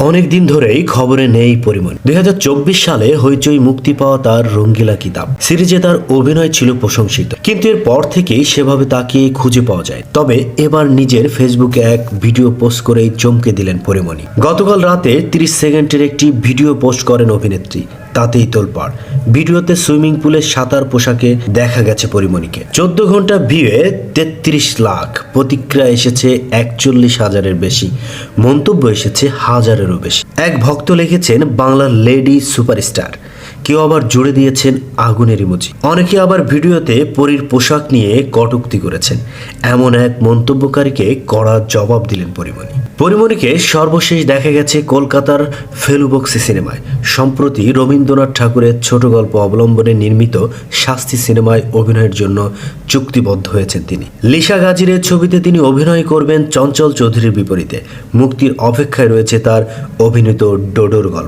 অনেক দিন ধরেই খবরে নেই পরিমণি। 2024 সালে হইচই মুক্তি পাওয়া তার রঙ্গিলা কিতাব সিরিজে তার অভিনয় ছিল প্রশংসিত, কিন্তু এর পর থেকেই সেভাবে তাকে খুঁজে পাওয়া যায়। তবে এবার নিজের ফেসবুকে এক ভিডিও পোস্ট করেই চমকে দিলেন পরিমণি। গতকাল রাতে 30 সেকেন্ডের একটি ভিডিও পোস্ট করেন অভিনেত্রী। তাতেই তোলপাড়। ভিডিওতে সুইমিং পুলে সাঁতার পোশাকে দেখা গেছে পরিমণিকে। 14 ঘন্টা ভিউয়ে 33 লাখ, প্রতিক্রিয়া এসেছে 41,000-এর বেশি, মন্তব্য এসেছে হাজারেরও বেশি। এক ভক্ত লিখেছেন বাংলার লেডি সুপারস্টার, কেউ আবার জুড়ে দিয়েছেন আগুনের ইমোজি। অনেকে আবার ভিডিওতে পরীর পোশাক নিয়ে কটূক্তি করেছেন। এমন এক মন্তব্যকারীকে কড়া জবাব দিলেন পরিমণি। পরিমণিকে সর্বশেষ দেখা গেছে কলকাতার ফেলুবক্সি সিনেমায়। সম্প্রতি রবীন্দ্রনাথ ঠাকুরের ছোট গল্প অবলম্বনে নির্মিত শাস্তি সিনেমায় অভিনয়ের জন্য চুক্তিবদ্ধ হয়েছেন তিনি। লিসা গাজীরের ছবিতে তিনি অভিনয় করবেন চঞ্চল চৌধুরীর বিপরীতে। মুক্তির অপেক্ষায় রয়েছে তার অভিনীত ডোডোর গল্প।